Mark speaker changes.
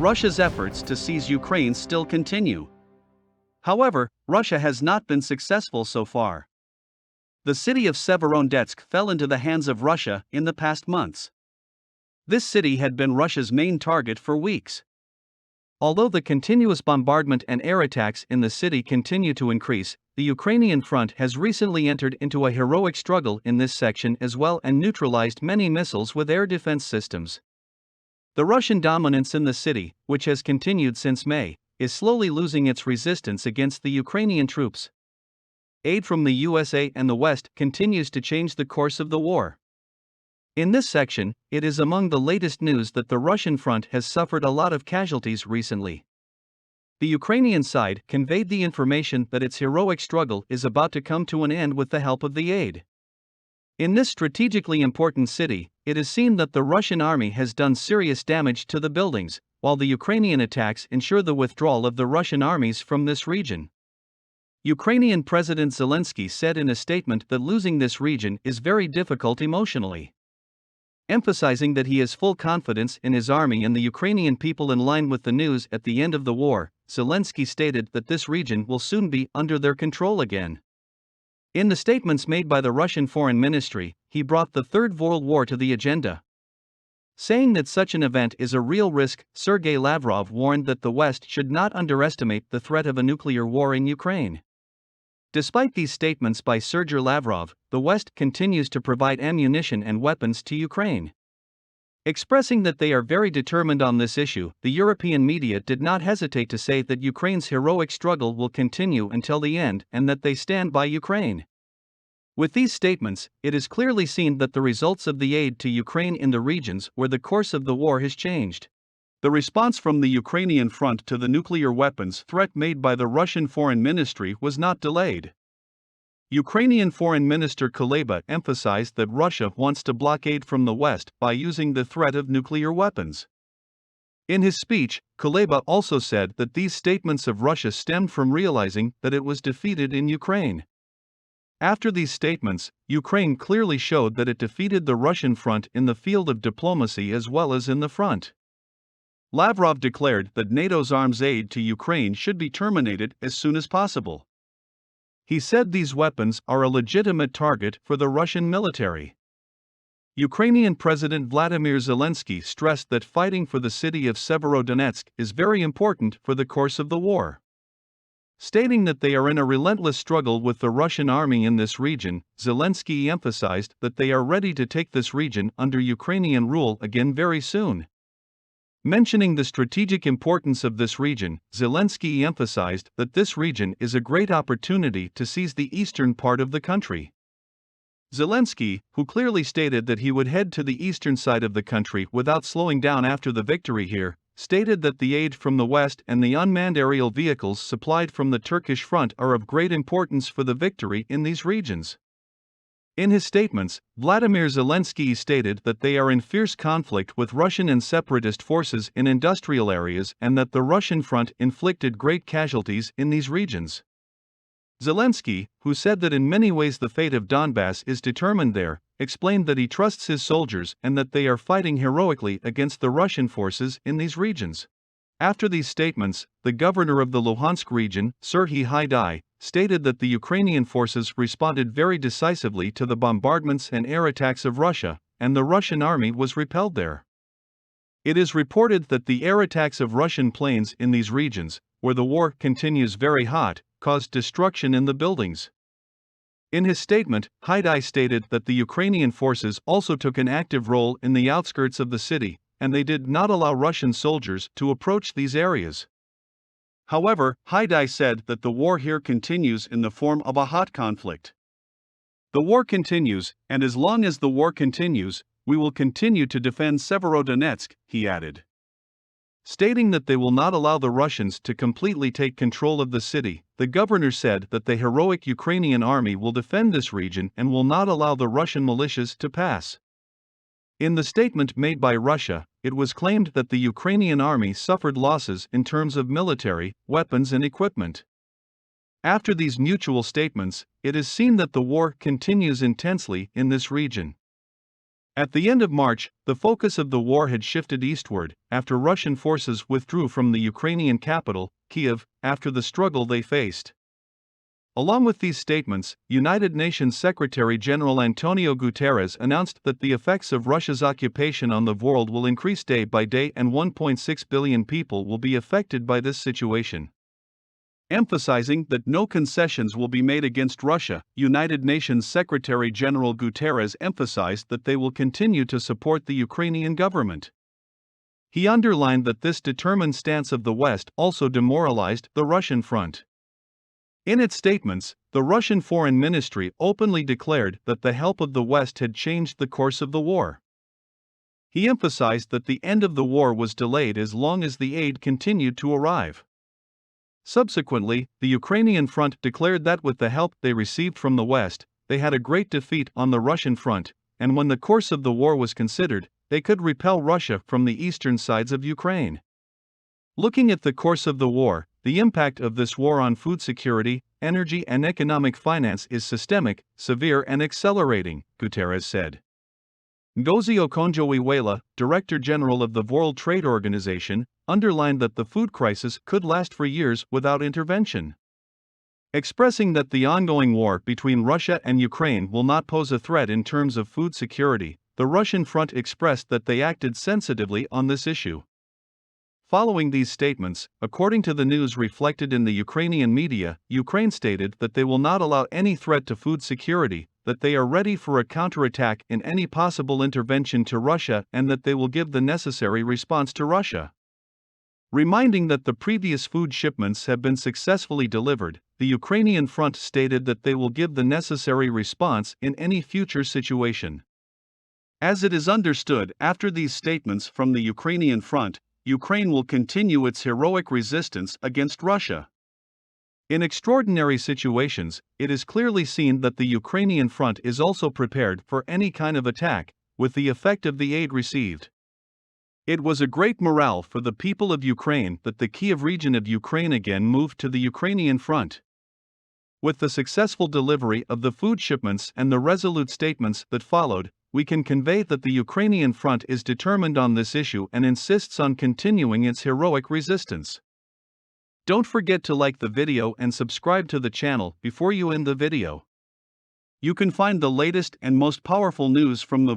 Speaker 1: Russia's efforts to seize Ukraine still continue. However, Russia has not been successful so far. The city of Severodonetsk fell into the hands of Russia in the past months. This city had been Russia's main target for weeks. Although the continuous bombardment and air attacks in the city continue to increase, the Ukrainian front has recently entered into a heroic struggle in this section as well and neutralized many missiles with air defense systems. The Russian dominance in the city, which has continued since May, is slowly losing its resistance against the Ukrainian troops. Aid from the USA and the West continues to change the course of the war. In this section, it is among the latest news that the Russian front has suffered a lot of casualties recently. The Ukrainian side conveyed the information that its heroic struggle is about to come to an end with the help of the aid. In this strategically important city, it is seen that the Russian army has done serious damage to the buildings, while the Ukrainian attacks ensure the withdrawal of the Russian armies from this region. Ukrainian President Zelensky said in a statement that losing this region is very difficult emotionally. Emphasizing that he has full confidence in his army and the Ukrainian people in line with the news at the end of the war, Zelensky stated that this region will soon be under their control again. In the statements made by the Russian Foreign Ministry, he brought the Third World War to the agenda. Saying that such an event is a real risk, Sergei Lavrov warned that the West should not underestimate the threat of a nuclear war in Ukraine. Despite these statements by Sergei Lavrov, the West continues to provide ammunition and weapons to Ukraine. Expressing that they are very determined on this issue, the European media did not hesitate to say that Ukraine's heroic struggle will continue until the end and that they stand by Ukraine. With these statements, it is clearly seen that the results of the aid to Ukraine in the regions where the course of the war has changed. The response from the Ukrainian front to the nuclear weapons threat made by the Russian Foreign Ministry was not delayed. Ukrainian Foreign Minister Kuleba emphasized that Russia wants to block aid from the West by using the threat of nuclear weapons. In his speech, Kuleba also said that these statements of Russia stemmed from realizing that it was defeated in Ukraine. After these statements, Ukraine clearly showed that it defeated the Russian front in the field of diplomacy as well as in the front. Lavrov declared that NATO's arms aid to Ukraine should be terminated as soon as possible. He said these weapons are a legitimate target for the Russian military. Ukrainian President Vladimir Zelensky stressed that fighting for the city of Severodonetsk is very important for the course of the war. Stating that they are in a relentless struggle with the Russian army in this region, Zelensky emphasized that they are ready to take this region under Ukrainian rule again very soon. Mentioning the strategic importance of this region, Zelensky emphasized that this region is a great opportunity to seize the eastern part of the country. Zelensky, who clearly stated that he would head to the eastern side of the country without slowing down after the victory here, stated that the aid from the West and the unmanned aerial vehicles supplied from the Turkish front are of great importance for the victory in these regions. In his statements, Vladimir Zelensky stated that they are in fierce conflict with Russian and separatist forces in industrial areas and that the Russian front inflicted great casualties in these regions. Zelensky, who said that in many ways the fate of Donbass is determined there, explained that he trusts his soldiers and that they are fighting heroically against the Russian forces in these regions. After these statements, the governor of the Luhansk region, Serhiy Haidai, stated that the Ukrainian forces responded very decisively to the bombardments and air attacks of Russia, and the Russian army was repelled there. It is reported that the air attacks of Russian planes in these regions, where the war continues very hot, caused destruction in the buildings. In his statement, Haidai stated that the Ukrainian forces also took an active role in the outskirts of the city, and they did not allow Russian soldiers to approach these areas. However, Haidai said that the war here continues in the form of a hot conflict. The war continues, and as long as the war continues, we will continue to defend Severodonetsk, he added. Stating that they will not allow the Russians to completely take control of the city, the governor said that the heroic Ukrainian army will defend this region and will not allow the Russian militias to pass. In the statement made by Russia, it was claimed that the Ukrainian army suffered losses in terms of military, weapons and equipment. After these mutual statements, it is seen that the war continues intensely in this region. At the end of March, the focus of the war had shifted eastward after Russian forces withdrew from the Ukrainian capital, Kiev, after the struggle they faced. Along with these statements, United Nations Secretary-General Antonio Guterres announced that the effects of Russia's occupation on the world will increase day by day and 1.6 billion people will be affected by this situation. Emphasizing that no concessions will be made against Russia, United Nations Secretary-General Guterres emphasized that they will continue to support the Ukrainian government. He underlined that this determined stance of the West also demoralized the Russian front. In its statements, the Russian Foreign Ministry openly declared that the help of the West had changed the course of the war. He emphasized that the end of the war was delayed as long as the aid continued to arrive. Subsequently, the Ukrainian front declared that with the help they received from the West, they had a great defeat on the Russian front, and when the course of the war was considered, they could repel Russia from the eastern sides of Ukraine. Looking at the course of the war, the impact of this war on food security, energy and economic finance is systemic, severe and accelerating, Guterres said. Ngozi Okonjo-Iweala, Director General of the World Trade Organization, underlined that the food crisis could last for years without intervention. Expressing that the ongoing war between Russia and Ukraine will not pose a threat in terms of food security, the Russian front expressed that they acted sensitively on this issue. Following these statements, according to the news reflected in the Ukrainian media, Ukraine stated that they will not allow any threat to food security, that they are ready for a counterattack in any possible intervention to Russia, and that they will give the necessary response to Russia. Reminding that the previous food shipments have been successfully delivered, the Ukrainian front stated that they will give the necessary response in any future situation. As it is understood after these statements from the Ukrainian front, Ukraine will continue its heroic resistance against Russia. In extraordinary situations, it is clearly seen that the Ukrainian front is also prepared for any kind of attack, with the effect of the aid received. It was a great morale for the people of Ukraine that the Kiev region of Ukraine again moved to the Ukrainian front. With the successful delivery of the food shipments and the resolute statements that followed, we can convey that the Ukrainian front is determined on this issue and insists on continuing its heroic resistance. Don't forget to like the video and subscribe to the channel before you end the video. You can find the latest and most powerful news from the